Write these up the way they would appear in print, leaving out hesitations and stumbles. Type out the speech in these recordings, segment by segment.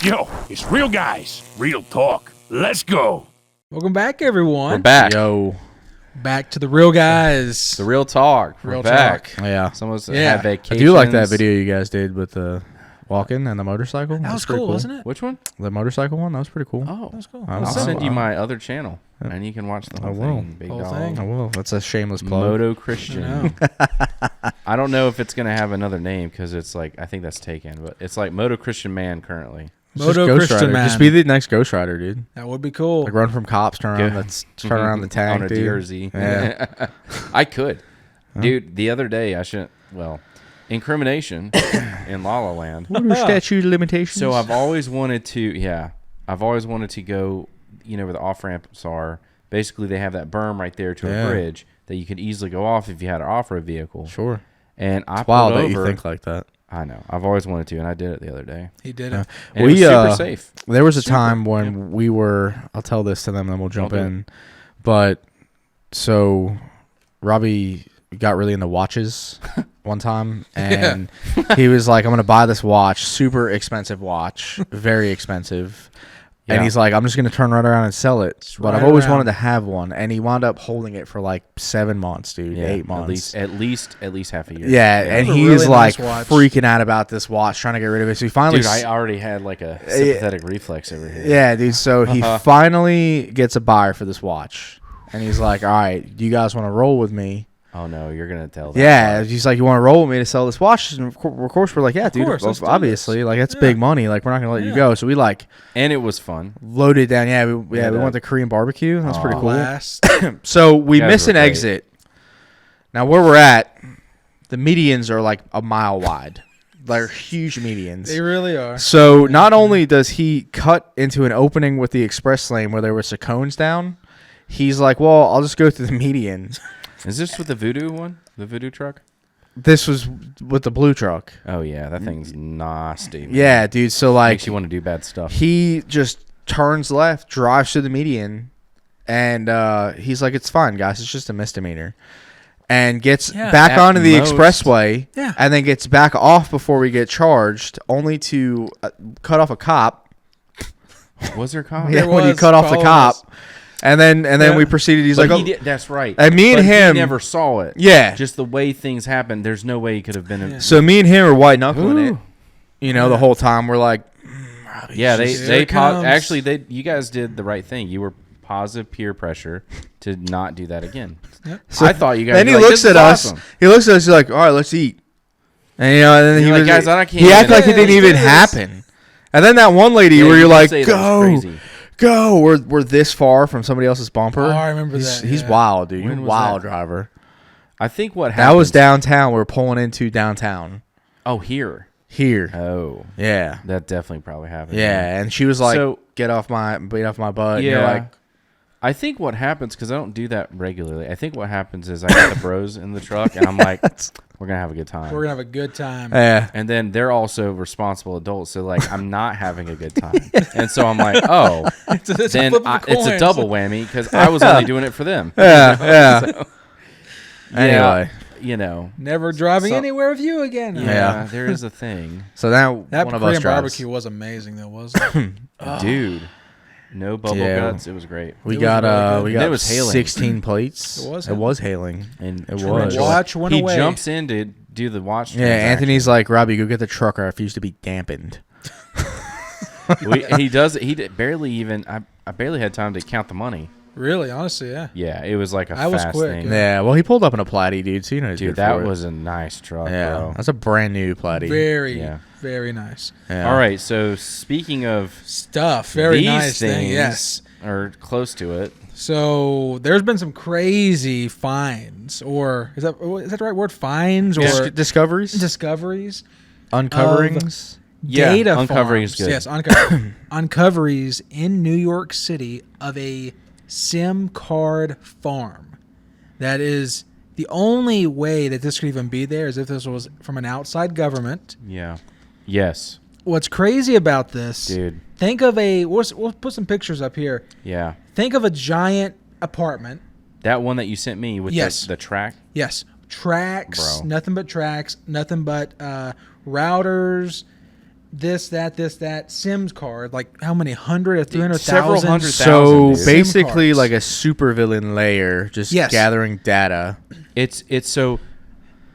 Yo, it's real guys, real talk. Let's go. Welcome back, everyone. We're back. Yo. Back to the real guys. The real talk. We're Real back. talk. Yeah. Someone's Yeah. had vacations. I do like that video you guys did with the walking and the motorcycle. That was pretty cool, wasn't it? Which one? The motorcycle one? That was pretty cool. Oh, That was cool. I'll I'll Oh, send you wow. my other channel, and you can watch the I whole will. thing. Big Whole dog. thing. I will. That's a shameless plug. Moto Christian. I I don't know if it's gonna have another name because it's like I think that's taken, but it's like Moto Christian Man currently. It's just Moto Ghost Christian Rider. Man. Just be the next Ghost Rider, dude. That would be cool. Like run from cops, turn around, turn around the tank, on a dude. DRZ. Yeah. I could, dude. The other day I shouldn't. Well, incrimination in La La Land. What are statute of limitations? So I've always wanted to, I've always wanted to go, where the off ramps are. Basically, they have that berm right there to a bridge that you could easily go off if you had an off-road vehicle. Sure. And I It's wild pulled that over. you think like that. I know. I've always wanted to, and I did it the other day. He did it. And it was super safe. There was a time when we were. I'll tell this to them, then we'll jump Don't do in. But so Robbie got really into watches one time, and he was like, "I'm gonna buy this watch, super expensive watch, very expensive." Yeah. And he's like, I'm just going to turn right around and sell it. Just But right I've always around. wanted to have one. And he wound up holding it for like 7 months, dude. 8 months. At least half a year. Yeah, and It was a he really is like nice watch. freaking out about this watch, trying to get rid of it. So he finally, Dude, I already had like a sympathetic reflex over here. yeah, dude. So he finally gets a buyer for this watch, and he's like, "All right, do you guys want to roll with me?" Oh no, you're gonna tell that. Yeah, part. he's like, "You want to roll with me to sell this watch?" And of course, we're like, "Yeah, dude. course, let's do Obviously, like that's big money. Like we're not gonna let you Yeah. go." So we like And it was fun. loaded down. Yeah, we Yeah, went to Korean barbecue. That's pretty cool. Last. So we guys miss were an great. exit. Now where we're at, the medians are like a mile wide. They're huge medians. They really are. So not only does he cut into an opening with the express lane where there were some cones down, he's like, well, I'll just go through the median. Is this with the Voodoo one? The Voodoo truck? This was with the blue truck. Oh yeah, that thing's nasty. Man. Yeah, dude. So like Makes you want to do bad stuff. he just turns left, drives through the median, and he's like, it's fine, guys. It's just a misdemeanor. And gets Yeah. back At onto the most. expressway, Yeah. and then gets back off before we get charged, only to cut off a cop. Was there cop? Yeah, There when you was cut off the following cop, us. and then Yeah. we proceeded. He's But like, he oh, did, that's right. and me and But him he never saw it. yeah. Just the way things happen, there's no way he could have been. In, So me and him are white knuckling it. Ooh. You know, the whole time we're like, yeah, Here they it comes. actually you guys did the right thing. You were positive peer pressure to not do that again. Yep. So I thought you guys. then he were like, looks "This at is us. awesome." He looks at us. He's like, all right, let's eat. And and then You're he like, was "Guys, I can't he acted even- like it didn't Yeah, even let's do this. happen. And then that one lady Yeah, where you you're did like, say that was go, crazy. go. We're this far from somebody else's bumper. Oh, I remember he's, that, He's yeah. wild, dude. You're When a was wild that? driver. I think what That happened. was downtown. We were pulling into downtown Oh, here. here. Oh, Yeah. that definitely probably happened. Yeah. And she was like, So- beat off my butt. And Yeah. you're like, I think what happens, because I don't do that regularly, I think what happens is I got the bros in the truck, and I'm like, we're going to have a good time. We're going to have a good time. yeah. And then they're also responsible adults, so like I'm not having a good time, and so I'm like, oh, It's a then flip of a it's a coin. double whammy because I was only doing it for them. Yeah. Yeah. So, Anyway. you know, Never driving So- anywhere with you again. yeah, there is a thing, So now That one of Korean us drives. barbecue was amazing, though, wasn't it? dude. No bubble Yeah. guts. It was great. We It was got really good. we And got it was hailing. 16 plates. It was It was hailing. And It Trent was. Watch went he away. jumps in to do the watch. Yeah, Anthony's like, Robbie, go get the truck, or I refuse to be dampened. He does. Barely even. I barely had time to count the money. Really, honestly, yeah. Yeah, it was like a That was fast quick, thing. Yeah, well, he pulled up in a Platy, dude. So you know, he's Dude, good that for it. was a nice truck, yeah. bro. That's a brand new Platy. Very, Yeah. very nice Yeah. All right, so speaking of stuff. Very these nice thing. things, Yes. or close to it. So there's been some crazy finds, or is that the right word? Finds or Discoveries, discoveries, uncoverings. Yeah, data uncovering is farms. good. Yes, uncoveries in New York City of a SIM card farm. That is the only way that this could even be there is if this was from an outside government. Yeah. Yes, What's crazy about this? dude. Think of we'll put some pictures up here. Yeah. Think of a giant apartment. That one that you sent me with Yes. the track. Yes, tracks, Bro. nothing but tracks, nothing but routers, this, that Sims card. Like how many? 100 or 300,000? Several hundred So thousand, dude. basically, cards. like a supervillain layer, just Yes. gathering data. It's so.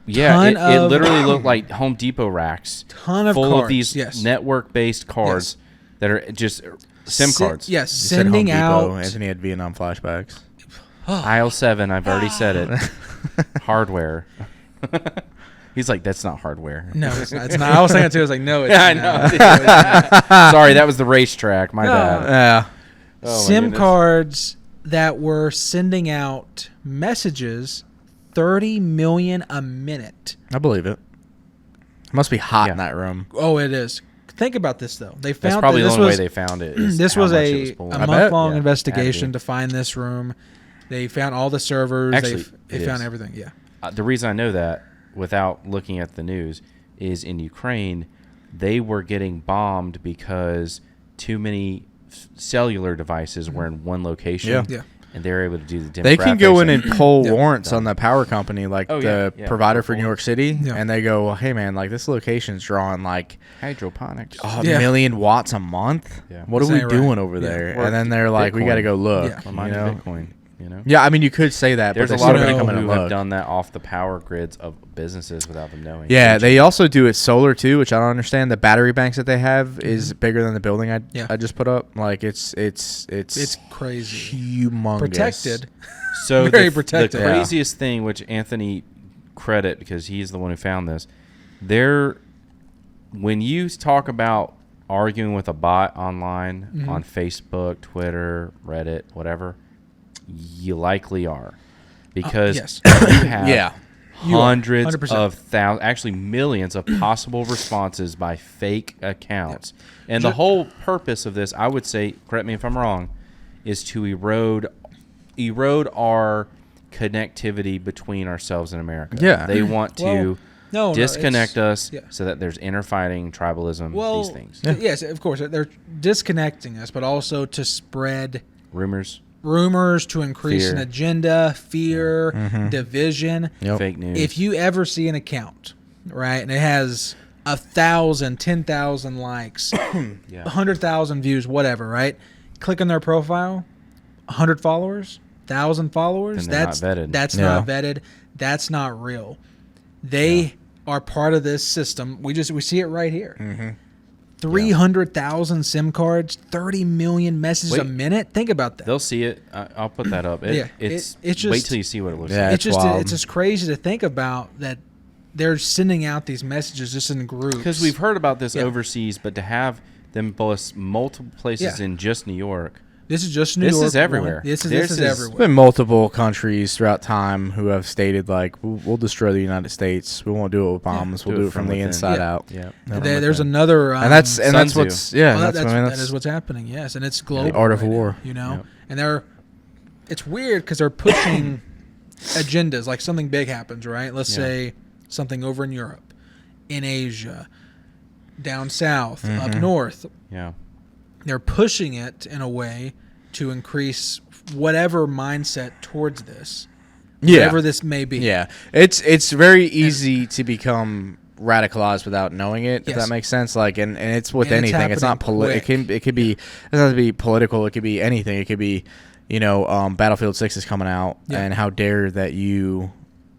Yeah, Ton it of- literally looked like Home Depot racks Ton of full cards. of these yes. network-based cards that are just SIM cards. Yes, You said Home sending Depot. out. Anthony had Vietnam flashbacks. Aisle 7, I've already said it. Hardware. He's like, that's not hardware. No, it's not. It's not. I was saying it too. I was like, no, it's Yeah, I not. know. Sorry, that was the racetrack. My No. bad. Yeah. Oh, my SIM goodness. cards that were sending out messages 30 million a minute. I believe it. It must be hot Yeah. in that room. Oh, it is. Think about this though. They That's found probably that the this only way was they found it. Is this how was much it a, was pulling. a I bet. month-long Yeah, investigation had to find this room. They found all the servers. Actually, they it found is. everything. Yeah. The reason I know that, without looking at the news, is in Ukraine, they were getting bombed because too many cellular devices were in one location. Yeah. Yeah. And they're able to do the demographics. They can go in and pull Yeah. warrants on the power company, like Oh, the yeah, yeah. provider for New York City, Yeah. and they go, "Hey, man, like this location's drawing like hydroponics. a Yeah. million watts a month. Yeah. What are This we ain't doing right. over Yeah. there?" Or And then they're like, "We Bitcoin. got to go look." Yeah. Or You mining know? Bitcoin. You know. Yeah, I mean, you could say that, There's but a they lot still of gotta people come in who and have look. done that off the power grids of businesses without them knowing. Yeah, Which- they also do it solar too, which I don't understand. The battery banks that they have is bigger than the building Yeah. I just put up. Like it's It's crazy. humongous. Protected. So Very the protected. Yeah. craziest thing, which Anthony credit because he's the one who found this, there, when you talk about arguing with a bot online Mm-hmm. on Facebook, Twitter, Reddit, whatever, you likely are, because yes. you have Yeah. You are, hundreds 100%. of thousands, actually millions of possible responses by fake accounts. And the whole purpose of this, I would say, correct me if I'm wrong, is to erode our connectivity between ourselves and America. Yeah. They want to No, disconnect us yeah. so that there's infighting, tribalism, Well, these things. yes, of course, they're disconnecting us, but also to spread Rumors, rumors, to increase Fear. an agenda, fear, division. Yep. fake news. If you ever see an account, right, and it has 1,000, 10,000 likes, Yeah. 100,000 views, whatever, right? Click on their profile, 100 followers, 1,000 followers. Then they're That's not vetted. That's Yeah. not vetted. That's not real. They are part of this system. We see it right here. Mm-hmm. 300,000 SIM cards, 30 million messages a Wait. minute. Think about that. They'll see it. I'll put that up. Yeah, It's it's wait just- till you see what it looks Yeah. like. it's just wild. it's just crazy to think about that they're sending out these messages just in groups. Because we've heard about this Yeah. overseas, but to have them both multiple places Yeah. in just New York, This is just New This York. is everywhere. This is This is- There's everywhere. been multiple countries throughout time who have stated like, "We'll destroy the United States. We won't do it with bombs. We'll do it from the within." inside Yeah. out." Yeah. There's another, And that's Sun what's Tzu. what's well, that's, I mean, that is what's happening. Yes, and it's global. art of right now, war. you know, Yep. and it's weird because they're pushing agendas. Like something big happens, right? Let's Yeah. say something over in Europe, in Asia, down south, up Mm-hmm. north. Yeah. They're pushing it in a way to increase whatever mindset towards this, Yeah. whatever this may be. Yeah, it's very easy to become radicalized without knowing it. If Yes. that makes sense. Like, and it's with And it's anything. It's not happening it can quick. it could be. It doesn't have to be political. It could be anything. It could be, Battlefield 6 is coming out, Yeah. and how dare that you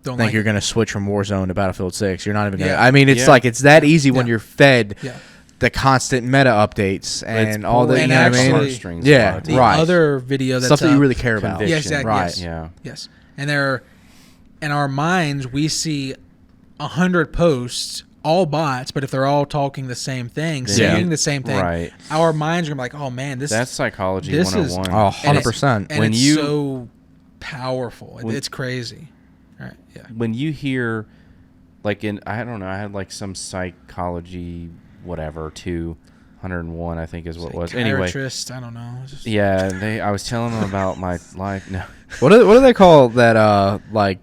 Don't think like you're it. going to switch from Warzone to Battlefield 6. You're not even going to. Yeah. I mean, it's Yeah. like it's that easy when Yeah. you're fed Yeah. the constant meta updates and all the. pulling You know what I at mean? heartstrings a lot Yeah, of The times. right. other video that's Stuff that you up- really care about. Conviction. Yes, exactly. Right. Yes. Yeah. Yes. And in our minds, we see 100 posts, all bots, but if they're all talking the same thing, Yeah. saying the same thing, Right. our minds are gonna be like, oh man, That's psychology this is- 101. Oh, and it's- 100%. And When it's you- so powerful. When- It's crazy. All right. Yeah. When you hear, like I don't know, I had like some psychology, whatever, 201, I think is what it was. Anyway, Psychiatrist, I don't know. It's just- yeah, I was telling them about my life. No, What do they call that? Like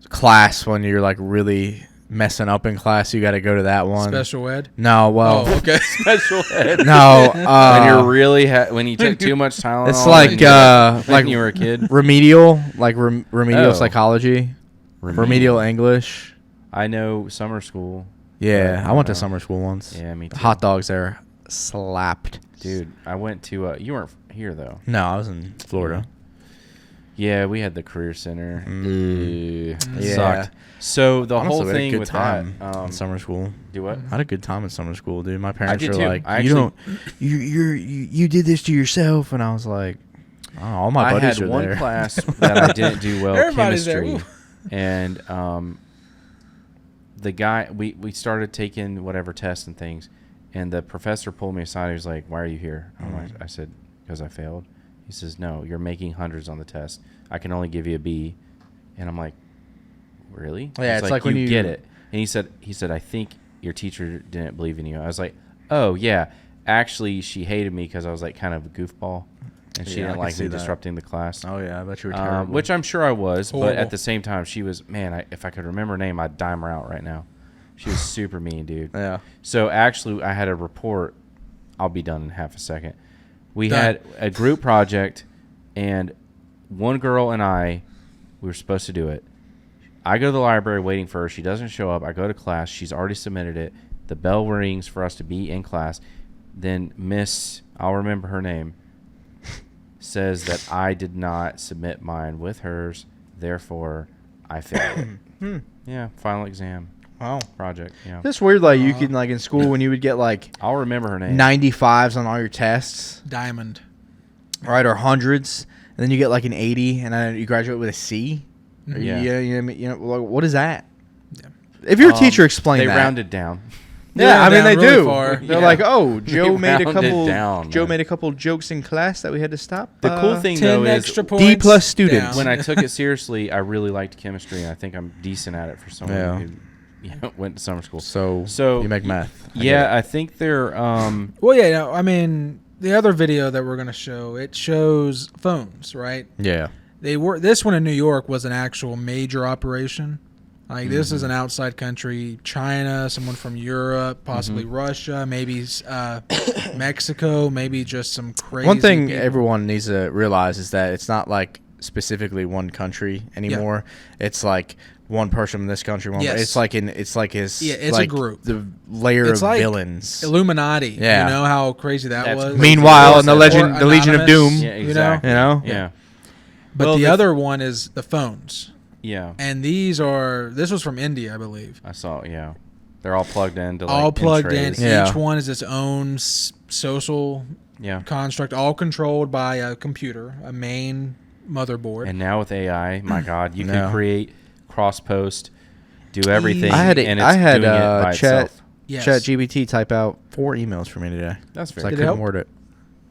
class when you're like really messing up in class. You got to go to that one. Special ed. No, well, Oh, okay. special ed. no. When you're really when you took too much Tylenol. It's when like you were- like when you were a kid. remedial, like remedial Oh. psychology, remedial English. I know summer school. Yeah, I went to summer school once. Yeah, me too. Hot dogs there slapped. Dude, I went to you weren't here though. No, I was in Florida. Yeah, we had the career center. Yeah. Sucked. So the Honestly, whole we had a thing good with time that in summer school. do what? I had a good time in summer school, dude. My parents did were too. like, I you did this to yourself," and I was like, "Oh, all my I buddies had are one there." class that I didn't do well, Everybody's there. chemistry, and the guy we started taking whatever tests and things, and the professor pulled me aside. He was like, "Why are you here?" I said, "Because I failed." He says, "No, you're making hundreds on the test. I can only give you a B," and I'm like, "Really?" Yeah, He's it's like when you get it. And he said, "I think your teacher didn't believe in you." I was like, "Oh yeah, actually, she hated me because I was like kind of a goofball, and she Yeah, I didn't can like see me that. disrupting the class." Oh yeah, I bet you were terrible. Which I'm sure I was, but Horrible. at the same time, she was, man, if I could remember her name, I'd dime her out right now. She was super mean, dude. yeah. So actually, I had a report. I'll be done in half a second. We Done. had a group project, and one girl and we were supposed to do it. I go to the library waiting for her. She doesn't show up. I go to class. She's already submitted it. The bell rings for us to be in class. Then Miss, I'll remember her name, says that I did not submit mine with hers. Therefore, I failed it. Yeah, final exam Wow. project. Yeah, It's weird, like you can like in school when you would get like I'll remember her name. 95s on all your tests, Diamond. right, or hundreds, and then you get like an 80, and then you graduate with a C. Or Yeah. you know, like, what is that? Yeah. If your teacher explained They that, rounded down. yeah, I mean down they really do. far. They're Yeah. like, oh, Joe made a rounded couple. down, Joe man. made a couple jokes in class that we had to stop. The cool thing 10 though is extra points. D plus students. down. when I took it seriously, I really liked chemistry, and I think I'm decent at it for someone Yeah. who went to summer school. So you make math. I get Yeah, it. I think they're Well, yeah, no, I mean, the other video that we're going to show, it shows phones, right? Yeah. They were this one in New York was an actual major operation. Like this is an outside country, China, someone from Europe, possibly Russia, maybe Mexico, maybe just some crazy. One thing people. everyone needs to realize is that it's not like specifically one country anymore. It's like one person from this country. Yes. It's like his. Yeah, it's a like group. The layer It's of like villains. Illuminati. Yeah. You know how crazy that That's was. crazy. Meanwhile, in the Or legend, the Legion of Anonymous, Doom. yeah, you know? exactly. You know? Yeah, But Well, the the- other one is the phones. yeah. And this was from India, I believe. I saw. Yeah, they're all plugged into like All plugged in. trays. Yeah. Each one is its own social Yeah. construct, all controlled by a computer, a main motherboard. And now with AI, my God, you No. can create, cross post, do everything. I had and I it's had doing it by Chat itself. Yes. GPT type out 4 emails for me today. That's So I fair. Did it couldn't help? word it.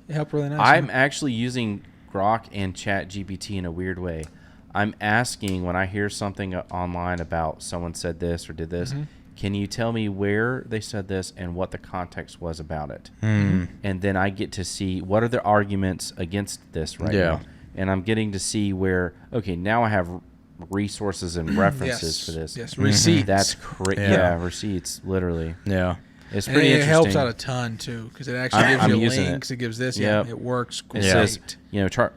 It helped really nice. I'm huh? actually using Grok and Chat GPT in a weird way. I'm asking when I hear something online about someone said this or did this, can you tell me where they said this and what the context was about it? And then I get to see what are the arguments against this right Yeah. now. And I'm getting to see where, okay, now I have resources and references Yes. for this. Yes, receipts. That's crazy. Yeah. Yeah, receipts, literally. Yeah. It's And pretty it interesting. helps out a ton too, because it actually gives I'm you using links. It gives this. Yep. Yeah, it works It great. says,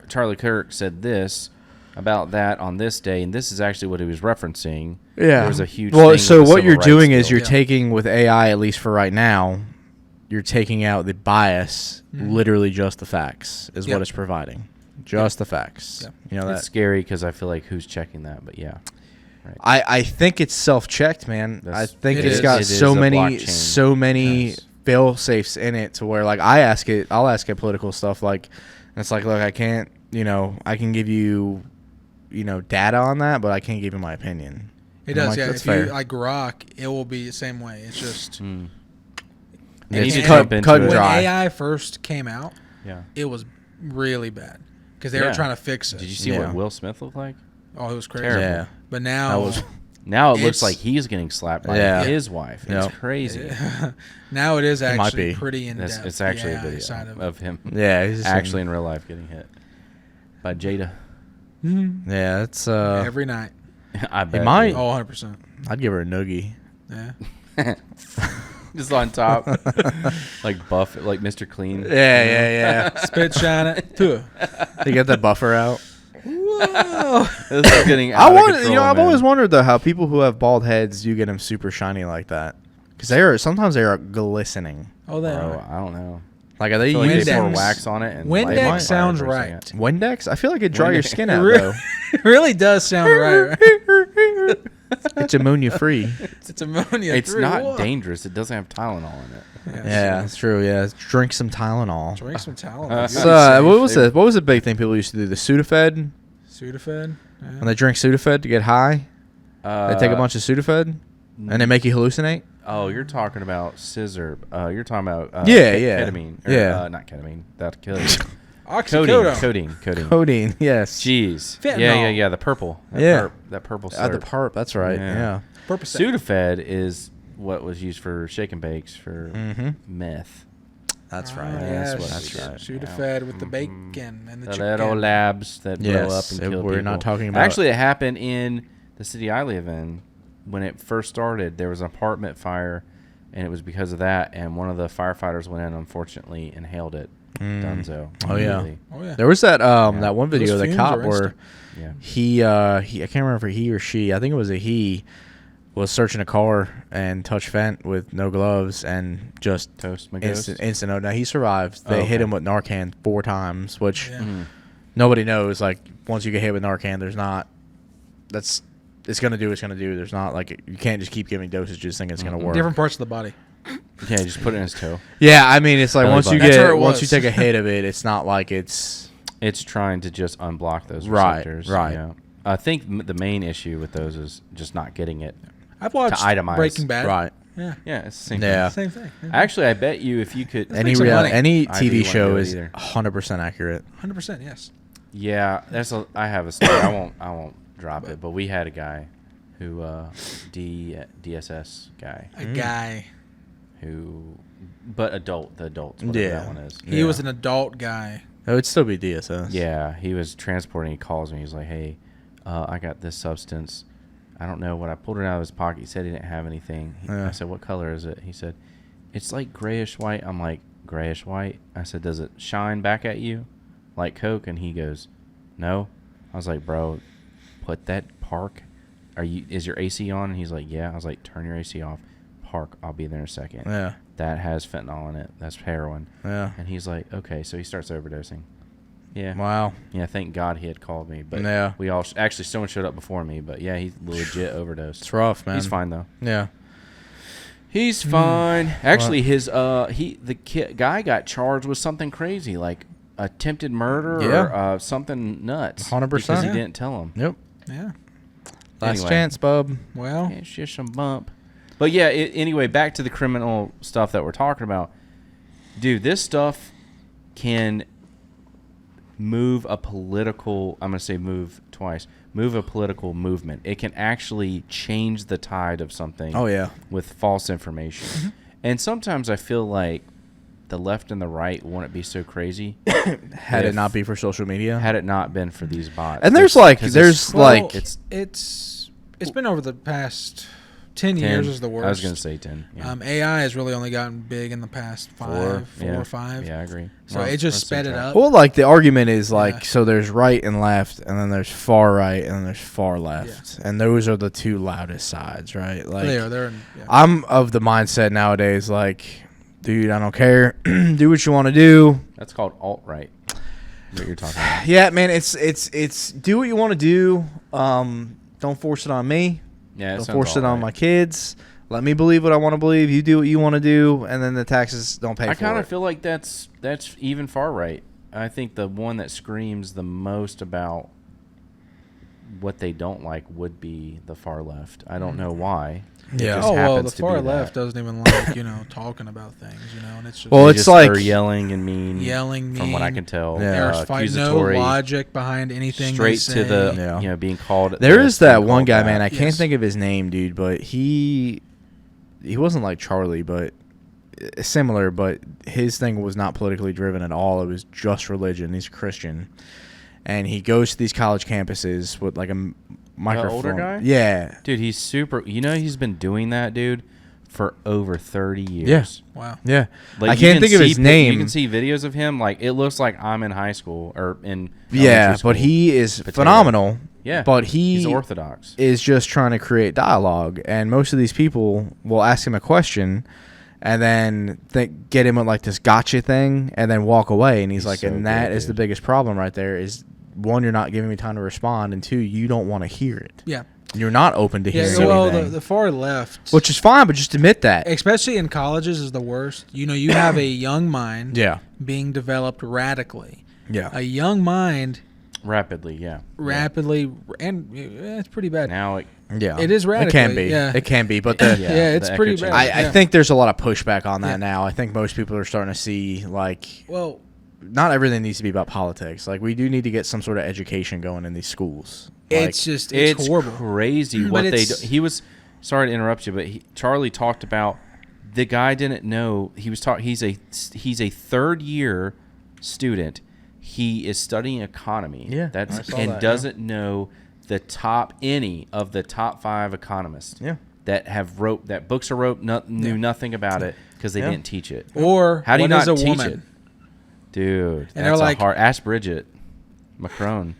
Charlie Kirk said this about that on this day, and this is actually what he was referencing. Yeah. There was a huge Well, thing so with the what civil you're rights doing is bill. you're taking with AI, at least for right now, you're taking out the bias, literally just the facts is Yep. what it's providing. Just the facts. Yep. You know It's that. scary because I feel like who's checking that, but yeah. I think it's self-checked, man. I That's- think It it's is. got It is so a many blockchain. so fail safes in it to where like I'll ask it political stuff like it's like, look, I can't, I can give you data on that, but I can't give you my opinion. It And I'm does. like, Yeah, that's if fair. you like Grok, it will be the same way. It's just Mm. It You need to can't- jump into cut and it. when dry. AI first came out, Yeah. it was really bad because they were Yeah. trying to fix it. Did you see Yeah. what Will Smith looked like? Oh, it was crazy. Terrible. Yeah. But now, That was Now it looks It's- like he's getting slapped by Yeah. his wife. Yep. It's crazy. now it is might actually be. pretty in depth. It's actually a AI video side of him yeah, he's just actually in real life getting hit by Jada. yeah, it's every night. I bet. might. dude. Oh, 100%. I'd give her a noogie. Yeah. Just on top, like Buff, like Mr. Clean. Yeah. Spit shine it. Tuh. They get the buffer out. Whoa. This is getting I out of want, control, I've man. always wondered though how people who have bald heads, you get them super shiny like that. Because sometimes they are glistening. Oh, they Bro, are. I don't know. Like, are they I feel like they using pour Windex. wax on it. And light it on Windex fire sounds for a right. second. Windex? I feel like it dry your Windex. skin out, Really? though. It really does sound right. It's ammonia free. It's ammonia. It's through. not Whoa. dangerous. It doesn't have Tylenol in it. Yeah, that's true. Yeah, drink some Tylenol. Drink some Tylenol. So, what was the big thing people used to do? The Sudafed? Sudafed. When they drink Sudafed to get high, they take a bunch of Sudafed and they make you hallucinate. Oh, you're talking about scissor. You're talking about Yeah, yeah. ketamine. Or, Yeah. Not ketamine. That'll kill you. Oxycodone. Codeine. Codeine, yes. Jeez. Fentanyl. Yeah. The purple. Yeah. That purple The syrup. perp, that's right. Yeah. Percocet. Sudafed is what was used for shake and bakes for meth. That's Ah, right. yes. That's right. Sudafed with the bacon and the The chicken. little labs that blow up Yes, and kill we're people. not talking about- Actually, it happened in the city I live in. When it first started, there was an apartment fire, and it was because of that. And one of the firefighters went in, unfortunately, inhaled it. Dunzo. Oh, yeah. immediately. Oh yeah. There was that one video Those of the fumes cop are where instant. Yeah. he I can't remember if he or she, I think it was a he, was searching a car and touched Fent with no gloves and just Toast my ghost. instant. Oh, no, he survived. They Oh, hit okay. him with Narcan 4 times, which Yeah. nobody knows. Like, once you get hit with Narcan, it's gonna do what it's gonna do. There's not like you can't just keep giving dosages thinking it's gonna work. Different parts of the body. Yeah, just put it in his toe. Yeah, I mean it's like Belly once you button. That's where get it once you was. take a hit of it, it's not like it's It's trying to just unblock those Right, receptors. right. Yeah. I think the main issue with those is just not getting it. I've watched itemize. Breaking Bad. right. Yeah. Yeah, it's the same Yeah. Same thing. Actually, I bet you if you could. make some money. Any I do TV wanna show do it is either. 100% accurate. 100%. Yes. Yeah, I have a story. I won't drop it, but we had a guy who DSS guy A guy. who, but the adults, whatever Yeah. that one is. He was an adult guy. It would still be DSS. Yeah, he was transporting. He calls me. He's like, "Hey, I got this substance. I don't know what." I pulled it out of his pocket. He said he didn't have anything. Yeah. I said, "What color is it?" He said, "It's like grayish white." I'm like, "Grayish white?" I said, "Does it shine back at you like Coke?" And he goes, "No." I was like, "Bro, put that park. Is your AC on?" And he's like, "Yeah." I was like, "Turn your AC off. Park. I'll be there in a second. Yeah. That has fentanyl in it. That's heroin." Yeah. And he's like, "Okay." So he starts overdosing. Yeah. Wow. Yeah, thank God he had called me. But Yeah. we all actually someone showed up before me. But yeah, he legit overdosed. It's rough, man. He's fine though. Yeah. He's fine. Actually, his guy got charged with something crazy like attempted murder Yeah. or something nuts. 100%. because he Yeah. didn't tell him. Yep. Yeah. Last Anyway. chance, bub. Well, It's just a bump. But yeah, anyway, back to the criminal stuff that we're talking about. Dude, this stuff can move a political, I'm going to say move twice, move a political movement. It can actually change the tide of something. Oh, yeah. With false information. And sometimes I feel like the left and the right wouldn't be so crazy Had if- it not be for social media. had it not been for these bots. And there's It's- like- 'cause there's well, like- it's been over the past 10 years is the worst. I was going to say 10. Yeah. AI has really only gotten big in the past four yeah. or five. Yeah, I agree. So Well, it just that's sped it okay. up. Well, like the argument is like, Yeah. so there's right and left, and then there's far right, and then there's far left, and those are the two loudest sides, right? Like, They're I'm of the mindset nowadays, like, dude, I don't care, do what you want to do. That's called alt-right. What you're talking about. Yeah, man, it's do what you want to do. Don't force it on me. Yeah, Don't force it on my kids. Let me believe what I want to believe. You do what you want to do, and then the taxes don't pay I for kind it. of feel like that's even far right. I think the one that screams the most about what they don't like would be the far left. I don't know why. It Yeah. just Oh well, the happens to far be left that. doesn't even like talking about things, and it's just Well, They it's just like- are yelling and mean. yelling. from what I mean. can tell. Yeah. There's no accusatory, logic behind anything. straight they to the say. Yeah. being called. There this, is that being one called guy, that. man. I can't Yes. think of his name, dude, but he wasn't like Charlie, but similar. But his thing was not politically driven at all. It was just religion. He's a Christian, and he goes to these college campuses with like a microphone. older guy? Yeah, Dude, he's super. He's been doing that, dude, for over 30 years. Yes. Wow. yeah. Like, I you can't can think of see his name. You can see videos of him. Like, it looks like I'm in high school or in Yeah, elementary but school. he is Potato. phenomenal. Yeah. But he's orthodox. is just trying to create dialogue, and most of these people will ask him a question and then get him with like this gotcha thing and then walk away, and he's like, so and that good, is dude. the biggest problem right there is, one, you're not giving me time to respond, and two, you don't want to hear it. Yeah. You're not open to hearing well, anything. the far left, Which is fine, but just admit that. especially in colleges, is the worst. You know, you have a young mind Yeah. being developed radically. Yeah. A young mind Rapidly, yeah. rapidly, and it's pretty bad. Now Yeah. It is It can radically, be. yeah. It can be, but the Yeah, it's the pretty echo bad. chamber. I Yeah. think there's a lot of pushback on that Yeah. now. I think most people are starting to see, like, Well, not everything needs to be about politics. Like, we do need to get some sort of education going in these schools. it's Like, just it's horrible. crazy But what they do. it's- He was sorry to interrupt you, but Charlie talked about the guy didn't know he was he's a third year student. He is studying economy. Yeah, that's I saw and that, doesn't know any of the top 5 economists. Yeah. That have wrote that books are wrote knew nothing about it because they Yeah. didn't teach it. Or How do you what is not a teach woman? it, dude? And they're That's like- a hard. Ask Bridget Macron.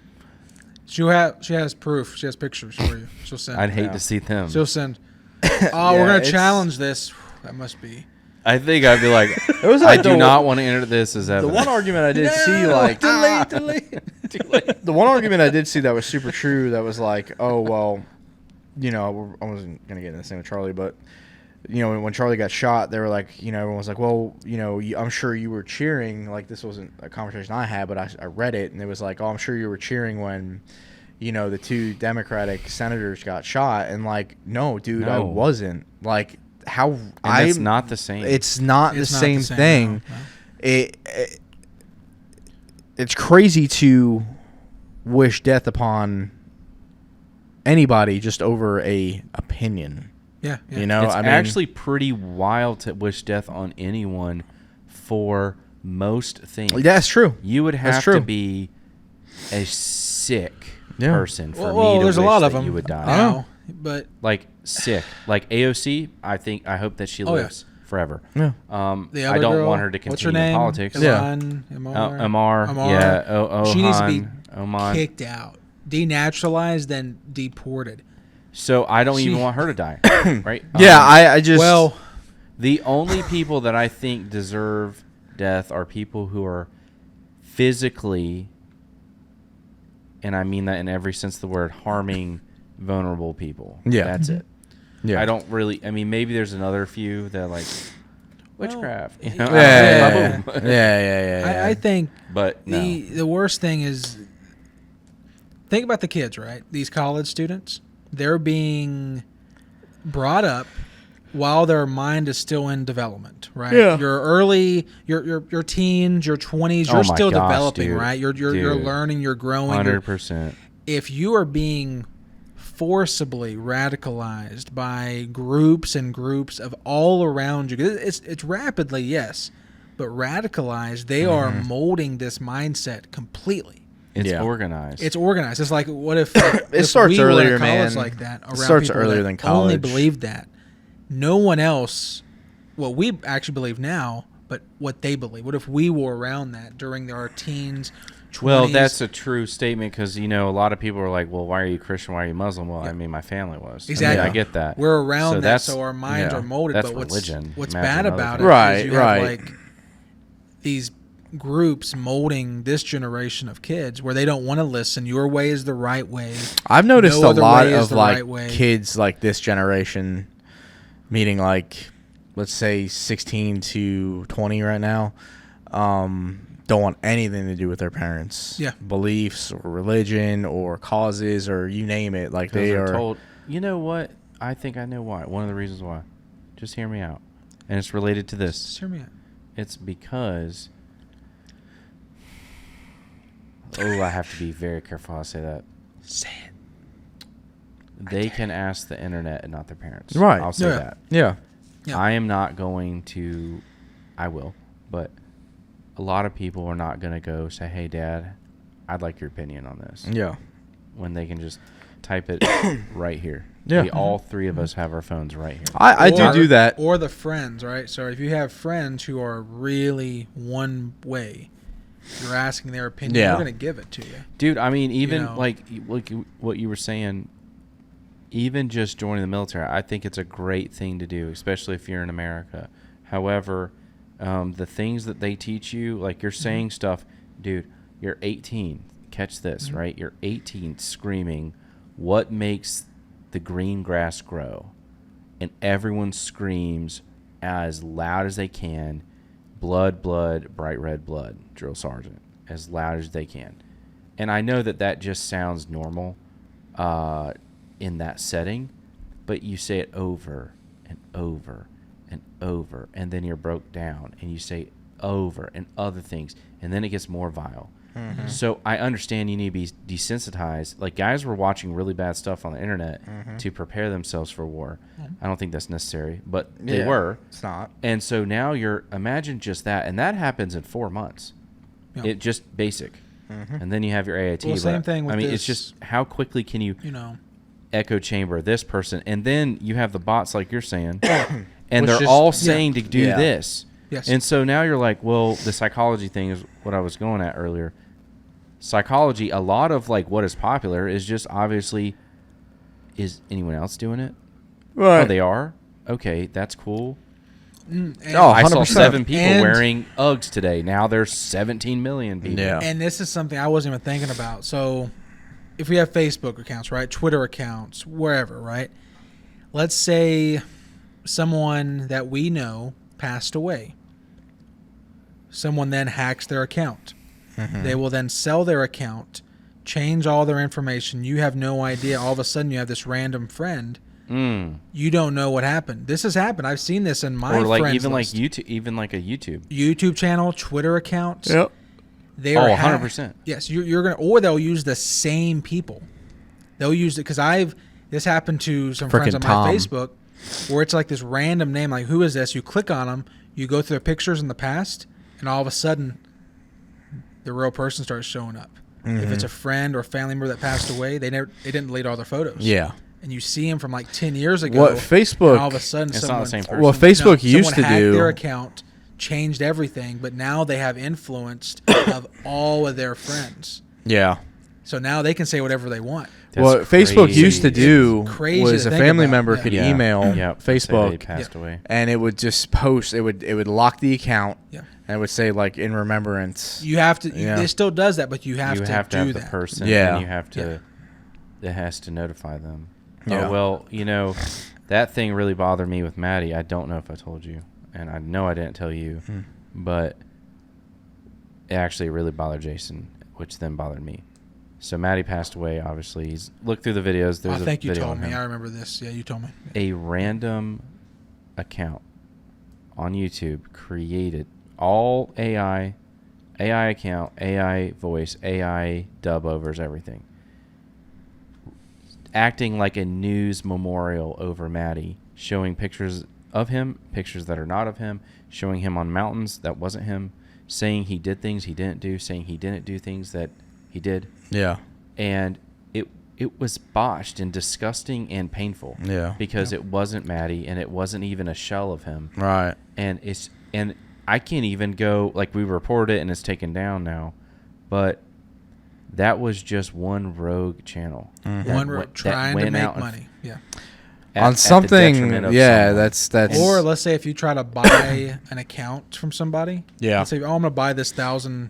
She has proof. She has pictures for you. She'll send. I'd hate to see them. She'll send. Oh, Yeah, we're gonna it's- challenge this. That must be. I think I'd be like, It was I like do the- not want to enter this as the evidence. one argument I did see, like, delete. the one argument I did see that was super true, that was like, oh, well, you know, I wasn't going to get into this thing with Charlie, but, you know, when Charlie got shot, they were like, you know, everyone was like, well, you know, I'm sure you were cheering. Like, this wasn't a conversation I had, but I read it, and it was like, oh, I'm sure you were cheering when, you know, the 2 Democratic senators got shot. And, like, no, dude, I No. wasn't. Like, how And it's not the same. It's not It's the not same the same, thing. no. It's crazy to wish death upon anybody just over a opinion. Yeah, yeah. You know, it's I mean, actually pretty wild to wish death on anyone for most things. that's true. You would That's have true. to be a sick Yeah. person for well, me to there's wish a lot that of them you would die. now, but Like sick, like AOC. I hope that she Oh, yeah. lives forever. Yeah. the I other don't girl, want her to what's her continue in name? politics. Yeah. Amar. Amar, yeah, She needs to be Oman. kicked out, denaturalized, then deported. So I don't even She- want her to die, right? Yeah, I just Well, The only people that I think deserve death are people who are physically, and I mean that in every sense of the word, harming vulnerable people. Yeah. That's it. yeah. I don't really. I mean, maybe there's another few that like witchcraft. You know? Yeah, Boom. I think But no. the worst thing is, think about the kids, right? These college students, they're being brought up while their mind is still in development, right? Yeah. Your early, your teens, your 20s, you're Oh my still gosh, developing, dude. right? You're Dude. learning, you're growing. 100%. If you are being forcibly radicalized by groups and groups of all around you, it's rapidly, yes, but radicalized, they are molding this mindset completely. It's Yeah. organized. It's organized. It's like, what if if starts we were in earlier, a college man. like that? Around Starts people earlier that than Only college. believed that. No one else. What we actually believe now, but what they believe. What if we were around that during our teens? 20s? Well, that's a true statement because, you know, a lot of people are like, well, why are you Christian? Why are you Muslim? Well, I mean, my family was. Exactly. I mean, I get that. We're around that, that's- so our minds yeah, are molded. That's But what's religion. what's Imagine bad other about it things. Right, is you right. have like these groups molding this generation of kids where they don't want to listen. Your way is the right way. I've noticed No a other lot way is of the like right way. kids like this generation, meaning like let's say 16 to 20 right now, don't want anything to do with their parents' Yeah. beliefs or religion or causes or you name it. Like they They're are told, you know what? I think I know why. One of the reasons why. Just hear me out. And it's related to this. Just hear me out. It's because. Oh, I have to be very careful how I say that. Say it. They can ask the internet and not their parents. Right. I'll say Yeah. that. yeah. Yeah. I am not going to. I will, but a lot of people are not going to go say, "Hey, Dad, I'd like your opinion on this." Yeah. When they can just type it right here. Yeah. We all three of us have our phones right here. I Or- do that. Or the friends, right? So if you have friends who are really one way, you're asking their opinion, Yeah. they're going to give it to you. Dude, I mean, even know. like what you were saying, even just joining the military, I think it's a great thing to do, especially if you're in America. However, the things that they teach you, like you're saying stuff, dude, you're 18. Catch this, right? You're 18 screaming, what makes the green grass grow? And everyone screams as loud as they can, blood, blood, bright red blood, drill sergeant, as loud as they can. And I know that just sounds normal in that setting, but you say it over and over and over, and then you're broke down, and you say over and other things, and then it gets more vile. Mm-hmm. So I understand you need to be desensitized. Like, guys were watching really bad stuff on the internet to prepare themselves for war. I don't think that's necessary, but they were. It's not. And so now imagine just that, and that happens in 4 months. Yeah. It just basic. And then you have your AIT. Well, same thing with I mean, it's this, just how quickly can you know, echo chamber this person, and then you have the bots like you're saying, and Which they're is- all saying to do Yeah. this. Yes. And so now you're like, well, the psychology thing is what I was going at earlier. Psychology, a lot of like what is popular is just obviously, is anyone else doing it? Right. Oh, they are? Okay, that's cool. and, Oh, I saw 100%. 7 people And- wearing Uggs today. Now there's 17 million people. Yeah. and this is something I wasn't even thinking about. So if we have Facebook accounts, right, Twitter accounts, wherever, right, let's say someone that we know passed away. Someone then hacks their account. They will then sell their account, change all their information. You have no idea. All of a sudden, you have this random friend. You don't know what happened. This has happened. I've seen this in my Or like friends even list. like YouTube, even like a YouTube. YouTube channel, Twitter accounts. Yep. They are Oh, hacked. 100%. Yes, you're gonna, or they'll use the same people. They'll use it because this happened to some friends on Frickin' my Tom. Facebook, where it's like this random name, like who is this? You click on them, you go through the pictures in the past, and all of a sudden, the real person starts showing up. If it's a friend or family member that passed away, they didn't delete all their photos. Yeah. And you see them from like 10 years ago. What Facebook? and all of a sudden, It's someone, not the same person. What Facebook used someone to hacked do. their account, changed everything, but now they have influenced of all of their friends. Yeah. So now they can say whatever they want. That's What Facebook crazy. used to do It's crazy was to a think family about, member yeah. could Yeah. email Yep. Say they Facebook, passed away. and it would just post. It would lock the account, Yeah. and it would say like in remembrance. You have to. Yeah. It still does that, but you have You to have to do have that. the person, Yeah. and you have to. It has to notify them. Yeah. Oh well, that thing really bothered me with Maddie. I don't know if I told you, and I know I didn't tell you, but it actually really bothered Jason, which then bothered me. So Maddie passed away. Obviously, he's looked through the videos. There's I think a you video told on me. him. I remember this. Yeah, you told me. A random account on YouTube created all AI account, AI voice, AI dub overs, everything. Acting like a news memorial over Maddie, showing pictures of him, pictures that are not of him, showing him on mountains that wasn't him, saying he did things he didn't do, saying he didn't do things that he did. Yeah. And it was botched and disgusting and painful. Yeah. Because it wasn't Maddie, and it wasn't even a shell of him. Right. And I can't even go, like, we reported it and it's taken down now, but that was just one rogue channel. One road trying to make money. Yeah. On the something. detriment of Yeah. someone. That's. Or let's say if you try to buy an account from somebody. Yeah. Let's say, I'm going to buy this 1,000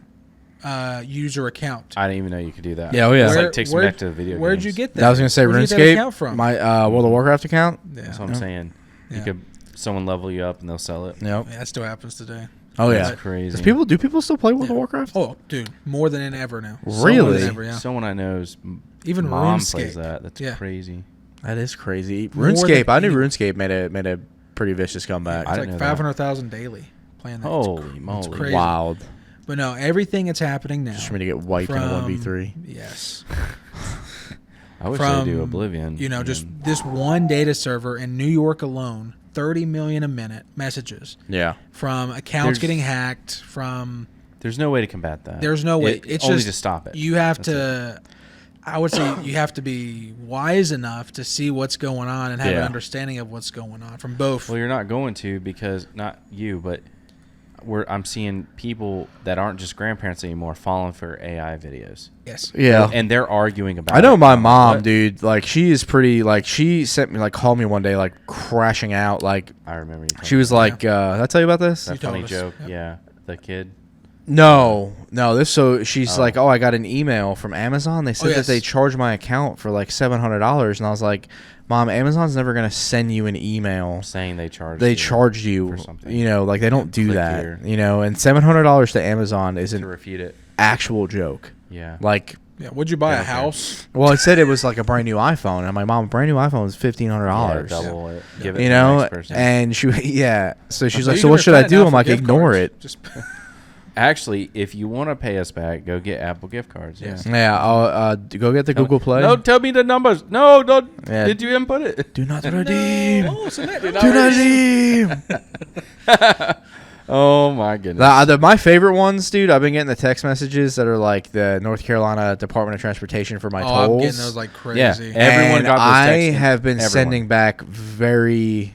user account. I didn't even know you could do that. Yeah, oh, yeah. It's Where- like takes me where- back to the video Where'd games. you get that? I was gonna say Where'd you get that RuneScape. account from? My World of Warcraft account. Yeah. That's what I'm saying. Yeah. You could someone level you up and they'll sell it. Yep. Yeah, that still happens today. Oh yeah. That's crazy. Do people still play World of Warcraft? Oh, dude, more than ever now. Really? More than ever, yeah. Someone I know's Even mom RuneScape. plays that. That's Yeah. crazy. That is crazy. More RuneScape. than I knew any- RuneScape made a pretty vicious comeback. I It's didn't like know that. 500,000 daily playing that. Holy It's moly. crazy. Wild. But no, everything that's happening now. Just for me to get wiped in a from- 1v3. Yes. I wish From, they do Oblivion. Just this one data server in New York alone, 30 million a minute messages Yeah. from accounts There's- getting hacked, from There's no way to combat that. there's no way. It's only just to stop it. You have That's to I would say you have to be wise enough to see what's going on and have an Yeah. understanding of what's going on from both. Well, you're not going to because not you, but I'm seeing people that aren't just grandparents anymore falling for AI videos. Yes. Yeah. And they're arguing about I know it. my I'm like, mom, what? dude. Like, she is pretty. Like, she sent me, like, called me one day, like, crashing out. Like, I remember you. she was like, "Did I tell you about this?" That You told funny us. joke. Yep. Yeah. The kid. No. This. So she's Oh. like, "Oh, I got an email from Amazon. They said yes. that they charged my account for like $700." And I was like, "Mom, Amazon's never gonna send you an email. Saying they charged. They charged you. for something. You know, like they don't do Click that. here. You know, and $700 to Amazon is to an refute it. actual joke. Yeah. Like." Yeah. Would you buy Yeah, a okay. house? Well, it said it was like a brand new iPhone, and I'm like, "Mom, a brand new iPhone is $1,500." Yeah, double it. Give it You to the know, next person. and she, yeah. So she's Well, like, you "So can what should I refund it do?" now I'm for like, gift "Ignore cards. it." Just Actually, if you want to pay us back, go get Apple gift cards. Yeah. Yes. Yeah, I'll go get the Google Play. No, tell me the numbers. No, don't. Yeah. Did you input it? Do not redeem. Oh, so that Do not redeem. Oh my goodness. My favorite ones, dude. I've been getting the text messages that are like the North Carolina Department of Transportation for my I'm tolls. getting those like Yeah. crazy. Everyone And got those I texts. have been Everyone. sending back very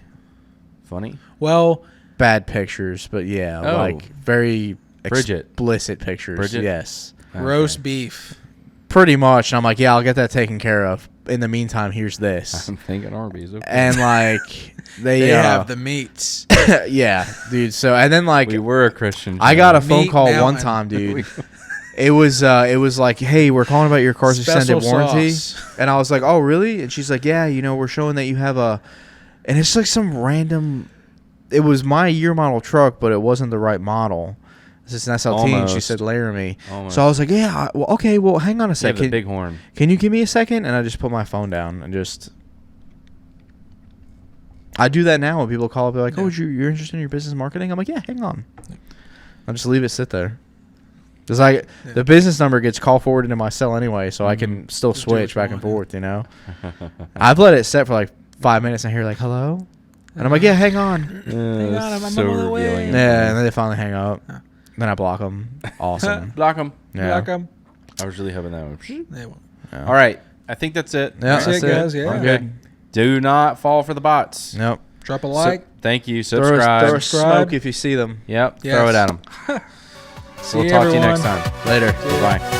Funny. Well, bad pictures, but yeah, Oh. like very Bridget. explicit pictures. Bridget? Yes, roast beef. pretty much. And I'm like, yeah, I'll get that taken care of. In the meantime, here's this. I'm thinking Arby's. Okay. And like They have the meats. yeah, dude. So and then like we were a Christian. I got a channel. phone Meat call one Mountain. time, dude. It was like, hey, we're calling about your car's Special extended warranty, sauce. and I was like, oh really? And she's like, yeah, we're showing that you have a, and it's like some random. It was my year model truck, but it wasn't the right model. This is an SLT, and she Almost. said Laramie. Almost. So I was like, yeah, well, okay, well, hang on a Yeah, second. the big horn. Can you give me a second? And I just put my phone down and just. I do that now when people call up. They're like, Yeah. "Oh, you're interested in your business marketing?" I'm like, "Yeah, hang on." I'll just leave it sit there. Cause the business number gets call forwarded to my cell anyway, so I can still Just do what switch you back and want, yeah. forth. I've let it set for like 5 minutes, and I hear like, "Hello," and I'm like, "Yeah, hang on." Hang on, I'm so on the way. revealing. Yeah, and then they finally hang up. Huh. Then I block them. Awesome. Block them. Yeah. Like 'em. I was really hoping that one. They won't. Yeah. All right. I think that's it. Yeah, That's it, guys, yeah. I'm Okay. good. Do not fall for the bots. Nope. Drop a So- like. thank you. Throw Subscribe. a Subscribe. smoke if you see them. Yep. Yes. Throw it at them. See We'll you, talk to you everyone. next time. Later. Bye.